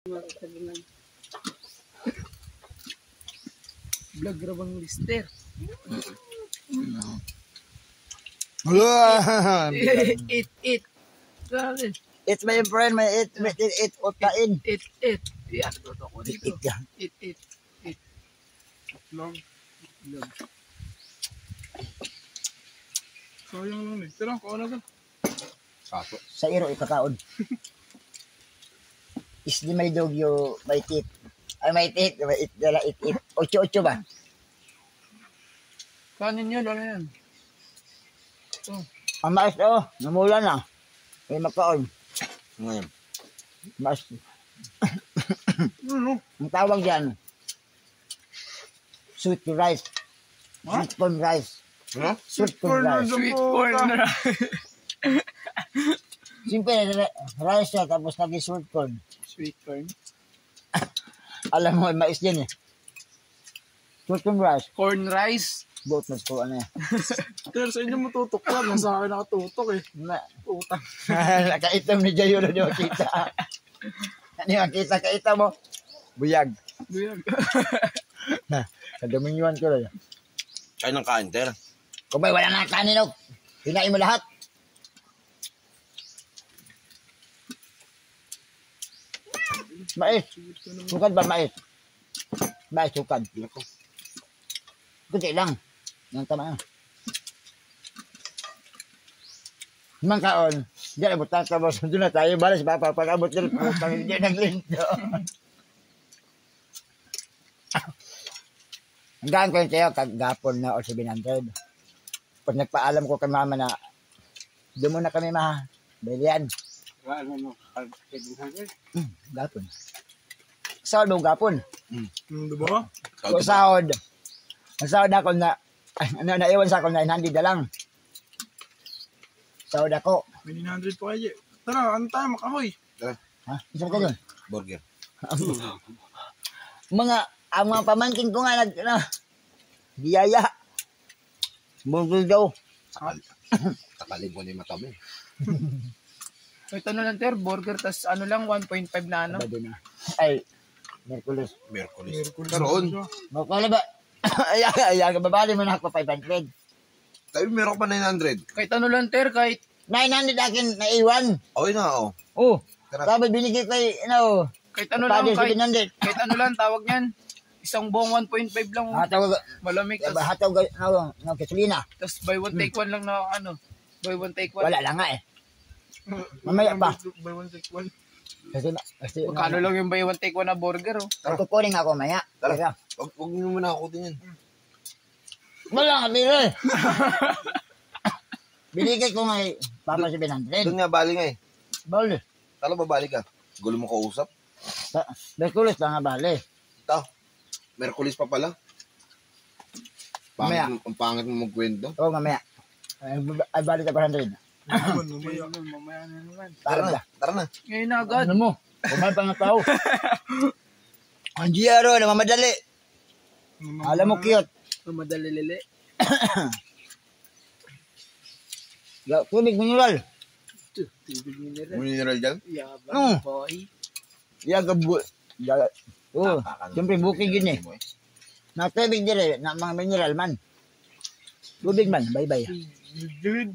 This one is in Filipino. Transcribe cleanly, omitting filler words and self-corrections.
Vlog rabang lister. Eat. It's my friend, may eat kain. Eat. Yan, toto ko dito. Eat. Vlog. Sayang lang eh. Tira, kuha na ka. Sa iro ikakaon. Isdi may dogyo, may tit. Ay may tit, may it dala it. Ocho ba? Kanin yun, ano yan? Ang mais namula na. May makaon. Ngayon. Mais. Ang tawag dyan. Sweet rice. Sweet corn rice. Ano? Sweet corn rice. Sweet corn. Simple rice siya, tapos lagi sweet corn. Sweet corn. Alam mo, mais din eh. Sweet corn rice. Corn rice. Boat mas ko ano eh. Pero sa inyo matutok lang. Nasa akin nakatutok eh. Utang. Nakaitam ni Jayo na di makita. Ano yung kita mo? Buyag. Kadaminguan ko lang. Kain ng kain, Ter. Kung may wala na kanin, hinain mo lahat. Mais. Sukad ba mais? Mais, sukad. Kunti lang. Yang tama na. Mangkaon. Diyan abot ka ba? Doon na tayo. Balas ba? Pag-abot din. Diyan naglinto. Hanggang ko yun sa'yo. Kagapon na o 700. Pag nagpaalam ko kay mama na doon muna kami bilian. Gapon. Sahod mo gapon. Diba? Sahod. Sahod ako na, naiwan sa ako na 900 na lang. Sahod ako. May 900 pa kayo. Tara, ano tayo makahoy? Ha? Isa ka doon? Burger. Ang mga pamangkin ko nga biyaya. Burger daw. Takalin ko na yung mata mo. Ito na lang, Ter. Burger, tas ano lang, 1.5 na ano. Ay, Merkulis. Karoon. Makala ba? Ayaga, babali mo na ako 500. Tayo meron pa 900. Kahit ano lang, Ter, kahit 900 akin naiwan. Okay na, oh. Oh, sabi binigay ko kahit ano lang, kahit ano lang, tawag niyan. Isang buong 1.5 lang. Hatawag, Malamig. hatawag ng gasolina. Tapos buy one take one lang na ano. Buy one take one. Wala lang nga eh. Mamaya pa. Buy one, take one. Kasi Magkano lang yung buy one take one na burger, oh. kukunin ako maya. Tara. Huwag nyo muna ako din yan. Wala nga, biro eh. Binigay ko nga Papa 700. Doon nga, bali nga eh. Bali. Tala ba bali ka? Gulo mo kausap? Merkulis pa nga bali. Ito. Merkulis pa pala. Mamaya. Ang pangit mo magkwento. Oo, mamaya. Ay bali ka 400. Mamaya na naman. Tara na. Ngayon na agad. Ano mo? Kumain pa nga tao. Ang GRO, namamadali. Alam mo, cute. Madali lili. Tubig mineral. Tubig mineral. Mineral dyan? Yabang boy. Siyempre bukid yun eh. Na tubig dire, na mga mineral man. Tubig man, bye-bye. Good.